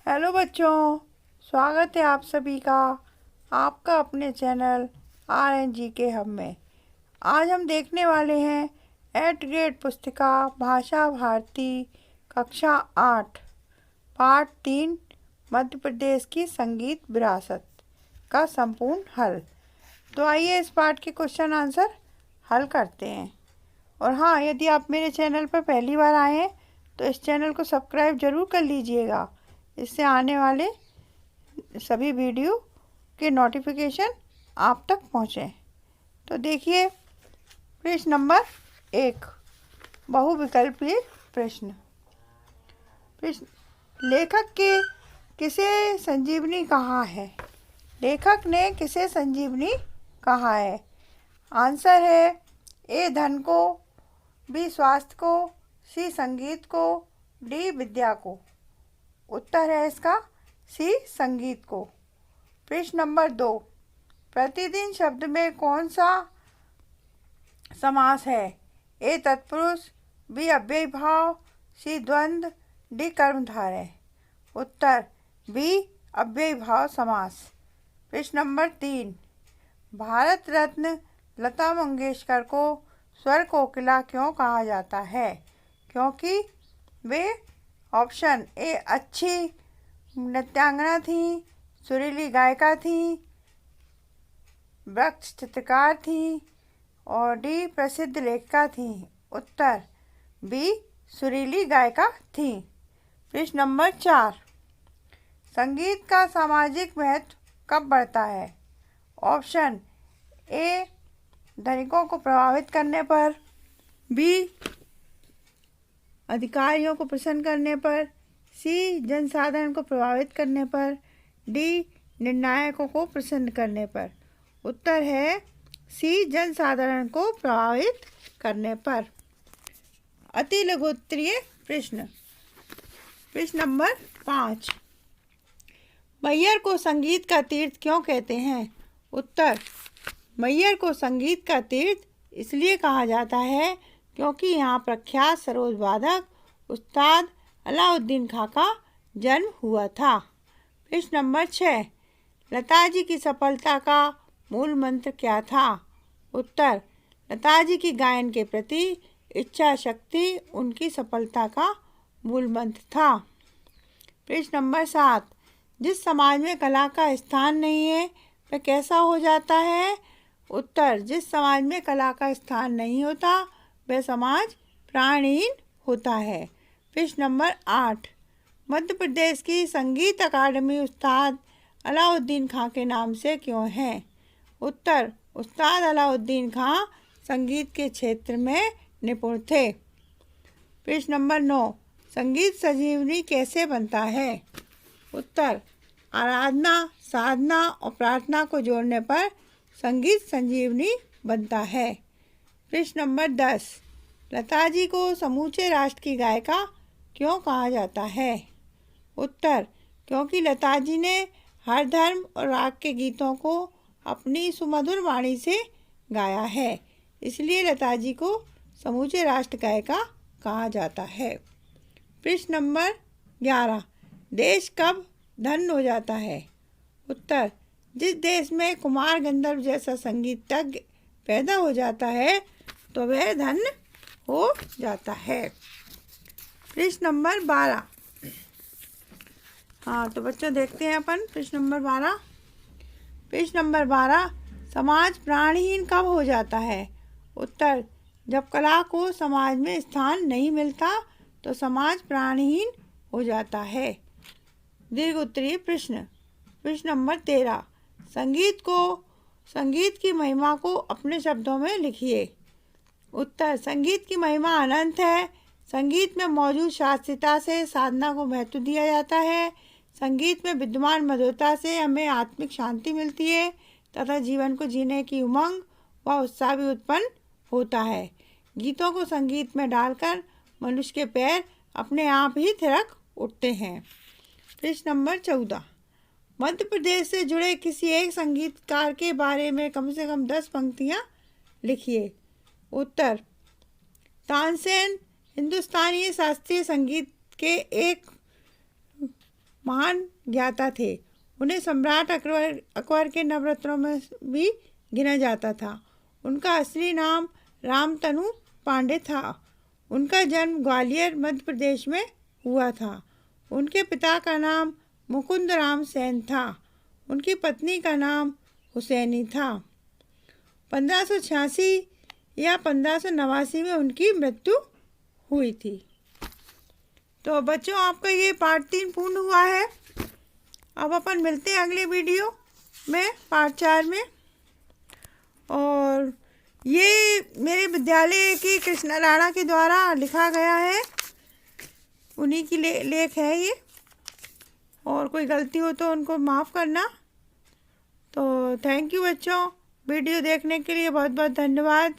Hello बच्चों, स्वागत है आप सभी का आपका अपने चैनल RNG के हब में। आज हम देखने वाले हैं 8th ग्रेड पुस्तिका भाषा भारती कक्षा 8 पाठ 3 मध्य प्रदेश की संगीत विरासत का संपूर्ण हल। तो आइए इस पाठ के क्वेश्चन आंसर हल करते हैं। और हाँ, यदि आप मेरे चैनल पर पहली बार आए हैं तो इस चैनल को सब्सक्राइब ज़रूर कर लीजिएगा। इससे आने वाले सभी वीडियो के नोटिफिकेशन आप तक पहुँचें। तो देखिए प्रश्न नंबर 1, बहुविकल्पीय प्रश्न। लेखक के किसे संजीवनी कहा है? लेखक ने किसे संजीवनी कहा है? आंसर है ए धन को, बी स्वास्थ्य को, सी संगीत को, डी विद्या को। उत्तर है इसका सी संगीत को। प्रश्न नंबर 2, प्रतिदिन शब्द में कौन सा समास है? ए तत्पुरुष, बी अव्ययी भाव, सी द्वंद्व, डी कर्मधारय। उत्तर बी अव्ययी भाव समास। प्रश्न नंबर 3, भारत रत्न लता मंगेशकर को स्वर कोकिला क्यों कहा जाता है? क्योंकि वे ऑप्शन ए अच्छी नृत्यांगना थी, सुरीली गायिका थी, वृक्ष चित्रकार थी और डी प्रसिद्ध लेखिका थी। उत्तर बी सुरीली गायिका थी। प्रश्न नंबर 4, संगीत का सामाजिक महत्व कब बढ़ता है? ऑप्शन ए धनिकों को प्रभावित करने पर, बी अधिकारियों को प्रसन्न करने पर, सी जनसाधारण को प्रभावित करने पर, डी निर्णायकों को प्रसन्न करने पर। उत्तर है सी जनसाधारण को प्रभावित करने पर। अति लघुत्तरीय प्रश्न। प्रश्न नंबर 5, मैहर को संगीत का तीर्थ क्यों कहते हैं? उत्तर मैहर को संगीत का तीर्थ इसलिए कहा जाता है क्योंकि यहाँ प्रख्यात सरोद वादक उस्ताद अलाउद्दीन खां का जन्म हुआ था। प्रश्न नंबर 6, लता जी की सफलता का मूल मंत्र क्या था? उत्तर लता जी की गायन के प्रति इच्छा शक्ति उनकी सफलता का मूल मंत्र था। प्रश्न नंबर 7, जिस समाज में कला का स्थान नहीं है वह कैसा हो जाता है? उत्तर जिस समाज में कला का स्थान नहीं होता वह समाज प्राणहीन होता है। प्रश्न नंबर 8, मध्य प्रदेश की संगीत अकादमी उस्ताद अलाउद्दीन खां के नाम से क्यों है? उत्तर उस्ताद अलाउद्दीन खां संगीत के क्षेत्र में निपुण थे। प्रश्न नंबर 9, संगीत संजीवनी कैसे बनता है? उत्तर आराधना, साधना और प्रार्थना को जोड़ने पर संगीत संजीवनी बनता है। प्रश्न नंबर 10, लता जी को समूचे राष्ट्र की गायिका क्यों कहा जाता है? उत्तर क्योंकि लता जी ने हर धर्म और राग के गीतों को अपनी सुमधुर वाणी से गाया है, इसलिए लता जी को समूचे राष्ट्र गायिका कहा जाता है। प्रश्न नंबर 11, देश कब धन्य हो जाता है? उत्तर जिस देश में कुमार गंधर्व जैसा संगीतज्ञ पैदा हो जाता है तो वह धन्य हो जाता है। प्रश्न नंबर 12, हाँ तो बच्चों देखते हैं अपन प्रश्न नंबर 12। प्रश्न नंबर 12, समाज प्राणहीन कब हो जाता है? उत्तर जब कला को समाज में स्थान नहीं मिलता तो समाज प्राणहीन हो जाता है। दीर्घ उत्तरीय प्रश्न। प्रश्न नंबर 13, संगीत की महिमा को अपने शब्दों में लिखिए। उत्तर संगीत की महिमा अनंत है। संगीत में मौजूद शास्त्रीयता से साधना को महत्व दिया जाता है। संगीत में विद्यमान मधुरता से हमें आत्मिक शांति मिलती है तथा जीवन को जीने की उमंग व उत्साह भी उत्पन्न होता है। गीतों को संगीत में डालकर मनुष्य के पैर अपने आप ही थिरक उठते हैं। प्रश्न नंबर 14, मध्य प्रदेश से जुड़े किसी एक संगीतकार के बारे में कम से कम 10 पंक्तियाँ लिखिए। उत्तर तानसेन हिंदुस्तानी शास्त्रीय संगीत के एक महान ज्ञाता थे। उन्हें सम्राट अकबर के नवरत्नों में भी गिना जाता था। उनका असली नाम रामतनु पांडे था। उनका जन्म ग्वालियर मध्य प्रदेश में हुआ था। उनके पिता का नाम मुकुंद राम सेन था। उनकी पत्नी का नाम हुसैनी था। 1586 या 1589 में उनकी मृत्यु हुई थी। तो बच्चों, आपका ये पार्ट 3 पूर्ण हुआ है। अब अपन मिलते हैं अगले वीडियो में पार्ट 4 में। और ये मेरे विद्यालय की कृष्णा राणा के द्वारा लिखा गया है, उन्हीं की लेख है ये। और कोई गलती हो तो उनको माफ़ करना। तो थैंक यू बच्चों, वीडियो देखने के लिए बहुत बहुत धन्यवाद।